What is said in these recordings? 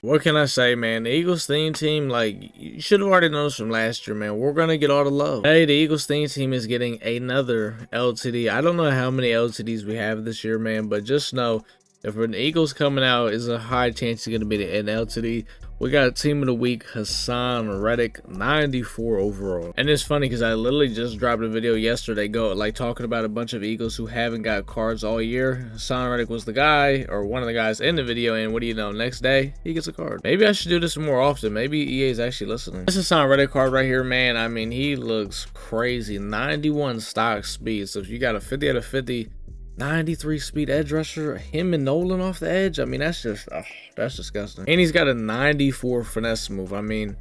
What can I say, man? The Eagles theme team, like, you should have already noticed from last year, man. We're going to get all the love. Hey, the Eagles theme team is getting another LTD. I don't know how many LTDs we have this year, man, but just know if an Eagles coming out, is a high chance it's going to be an LTD. We got Team of the Week, Hassan Reddick, 94 overall. And it's funny because I literally just dropped a video yesterday talking about a bunch of Eagles who haven't got cards all year. Hassan Reddick was the guy, or one of the guys in the video, and what do you know, next day, he gets a card. Maybe I should do this more often. Maybe EA is actually listening. This is Hassan Reddick card right here, man. I mean, he looks crazy. 91 stock speed. So if you got a 50 out of 50, 93 speed edge rusher, him and Nolan off the edge, I mean, that's just, that's disgusting. And he's got a 94 finesse move. I mean,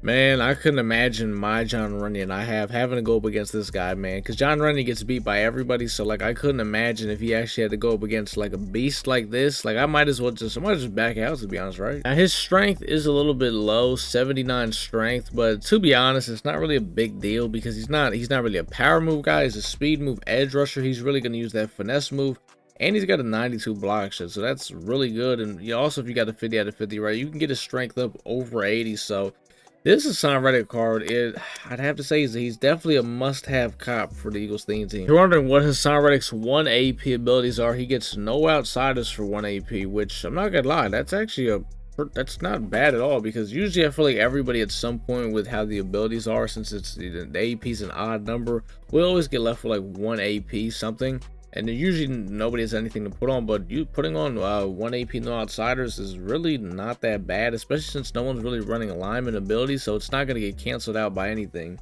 man, I couldn't imagine my John Runyon having to go up against this guy, man, because John Runyon gets beat by everybody. So like, I couldn't imagine if he actually had to go up against like a beast like this. Like, I might just back out, to be honest, right? Now his strength is a little bit low, 79 strength, but to be honest, it's not really a big deal because he's not really a power move guy. He's a speed move edge rusher. He's really going to use that finesse move. And he's got a 92 block shot, so that's really good. And you also, if you got a 50 out of 50, right, you can get his strength up over 80. So this is Hassan Reddick card. I'd have to say he's definitely a must-have cop for the Eagles theme team. If you're wondering what Hassan Reddick's 1 AP abilities are, he gets no outsiders for 1 AP, which I'm not gonna lie, that's actually that's not bad at all, because usually I feel like everybody at some point with how the abilities are, since the AP is an odd number, we always get left with like 1 AP something. And usually nobody has anything to put on, but you putting on 1 AP no outsiders is really not that bad, especially since no one's really running alignment ability, so it's not going to get canceled out by anything.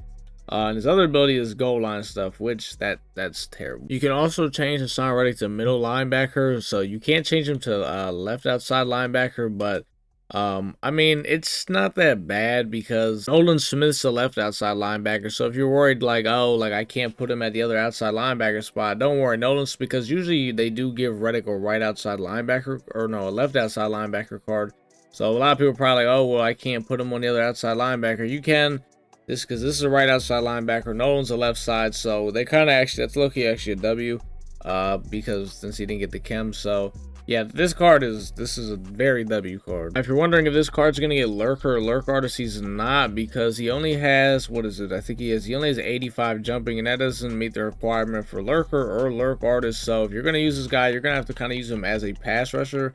And his other ability is goal line stuff, which that's terrible. You can also change Hassan Reddick to middle linebacker, so you can't change him to left outside linebacker, but I mean, it's not that bad because Nolan Smith's a left outside linebacker. So if you're worried like, oh, like I can't put him at the other outside linebacker spot, don't worry. Nolan's, because usually they do give Reddick a right outside linebacker, or no, a left outside linebacker card. So a lot of people are probably like, oh, well, I can't put him on the other outside linebacker. You can, because this is a right outside linebacker. Nolan's a left side, so they kind of actually, that's low-key actually a W, because since he didn't get the chem, so yeah, this is a very W card. If you're wondering if this card's gonna get Lurker or Lurk Artist, he's not, because he only has, what is it? I think he only has 85 jumping, and that doesn't meet the requirement for Lurker or Lurk Artist. So if you're gonna use this guy, you're gonna have to kind of use him as a pass rusher.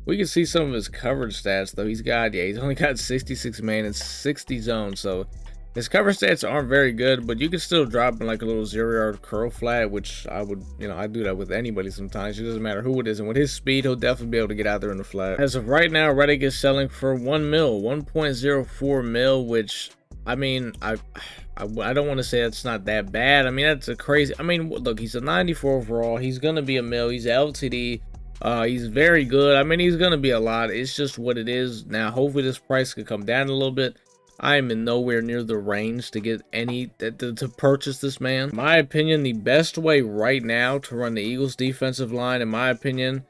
We can see some of his coverage stats though. He's only got 66 man and 60 zone, so his cover stats aren't very good, but you can still drop in like a little 0-yard curl flat, which I would, I do that with anybody sometimes. It doesn't matter who it is, and with his speed, he'll definitely be able to get out there in the flat. As of right now, Reddick is selling for 1 mil, 1.04 mil, which, I mean, I don't want to say that's not that bad. I mean, that's a crazy, I mean, look, he's a 94 overall. He's going to be a mil. He's LTD. He's very good. I mean, he's going to be a lot. It's just what it is. Now, hopefully this price could come down a little bit. I am in nowhere near the range to get to purchase this man. In my opinion, the best way right now to run the Eagles defensive line, in my opinion,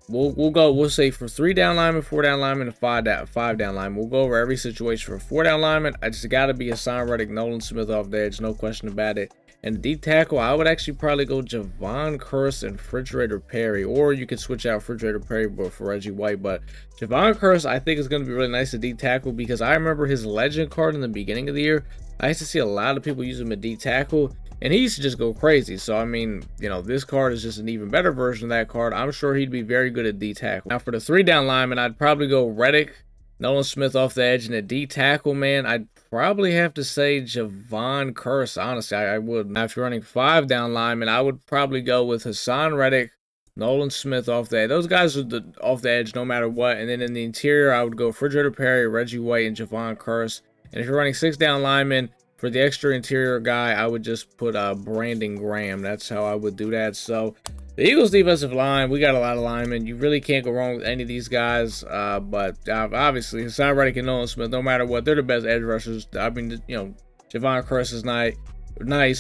we'll say for 3 down linemen, 4 down linemen, and 5 down linemen. We'll go over every situation. For 4 down linemen, I just gotta be Hassan Reddick, Nolan Smith off the edge, no question about it. And D tackle, I would actually probably go Javon Curse and Refrigerator Perry, or you could switch out Refrigerator Perry for Reggie White. But Javon Curse, I think, is going to be really nice to D tackle, because I remember his legend card in the beginning of the year. I used to see a lot of people use him at D tackle, and he used to just go crazy. So I mean, this card is just an even better version of that card. I'm sure he'd be very good at D tackle. Now for the 3 down linemen, I'd probably go Reddick, Nolan Smith off the edge, and at D tackle, man, I'd probably have to say Javon Curse. Honestly, I would. Now, if you're running 5 down linemen, I would probably go with Hassan Reddick, Nolan Smith off the edge. Those guys are off the edge no matter what. And then in the interior, I would go Refrigerator Perry, Reggie White, and Javon Curse. And if you're running 6 down linemen, for the extra interior guy, I would just put Brandon Graham. That's how I would do that. So the Eagles defensive line, we got a lot of linemen. You really can't go wrong with any of these guys. But obviously, Hassan Reddick and Nolan Smith, no matter what, they're the best edge rushers. I mean, Javon Curse is nice.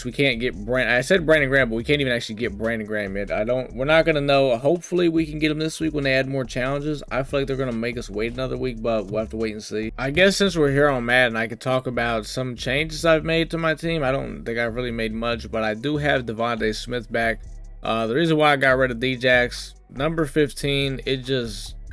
We can't get I said Brandon Graham, but we can't even actually get Brandon Graham yet. We're not going to know. Hopefully, we can get him this week when they add more challenges. I feel like they're going to make us wait another week, but we'll have to wait and see. I guess since we're here on Madden, I could talk about some changes I've made to my team. I don't think I've really made much, but I do have Devontae Smith back. The reason why I got rid of Djax, number 15, it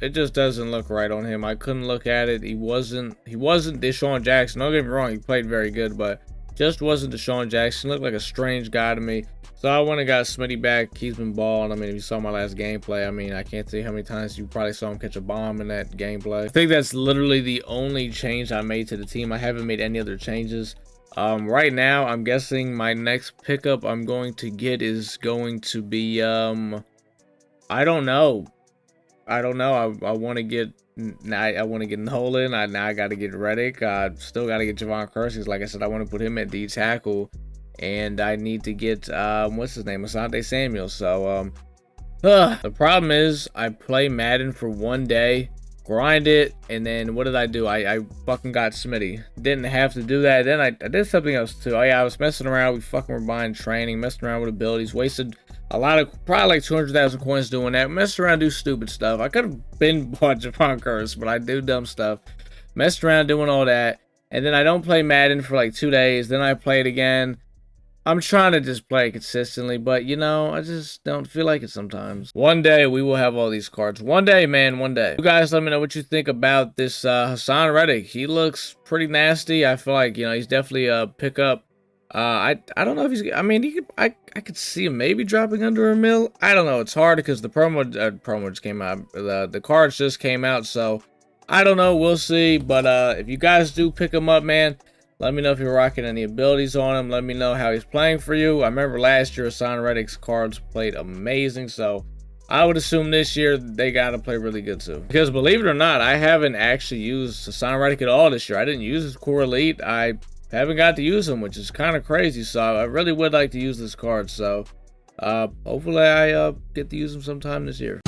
it just doesn't look right on him. I couldn't look at it. He wasn't Deshaun Jackson. Don't get me wrong, he played very good, but just wasn't Deshaun Jackson. Looked like a strange guy to me. So I went and got Smitty back. He's been balling. I mean, if you saw my last gameplay, I mean, I can't tell you how many times you probably saw him catch a bomb in that gameplay. I think that's literally the only change I made to the team. I haven't made any other changes. Right now, I'm guessing my next pickup I'm going to get is going to be, I don't know. I want to get, I want to get Nolan. Now I got to get Reddick. Still got to get Javon Kersey. Like I said, I want to put him at D tackle. And I need to get, what's his name? Asante Samuel. So, the problem is I play Madden for one day, grind it, and then what did I do? I fucking got Smitty. Didn't have to do that. Then I did something else too. Oh yeah, I was messing around. We fucking were buying training, messing around with abilities, wasted a lot of, probably like 200,000 coins doing that. Messed around, do stupid stuff. I could have been bought Javon Kersey, but I do dumb stuff. Messed around doing all that, and then I don't play Madden for like 2 days. Then I play it again. I'm trying to just play consistently, but you know, I just don't feel like it sometimes. One day we will have all these cards. One day, man, one day. You guys let me know what you think about this Hassan Reddick. He looks pretty nasty. I feel like, you know, he's definitely a pickup. I don't know if he's, I mean, I could see him maybe dropping under $1 mil. I don't know. It's hard because the promo just came out. The cards just came out, so I don't know. We'll see. But if you guys do pick him up, man, let me know if you're rocking any abilities on him. Let me know how he's playing for you. I remember last year, Hassan Reddick's cards played amazing. So I would assume this year they got to play really good too. Because believe it or not, I haven't actually used Hassan Reddick at all this year. I didn't use his core elite. I haven't got to use him, which is kind of crazy. So I really would like to use this card. So hopefully I get to use him sometime this year.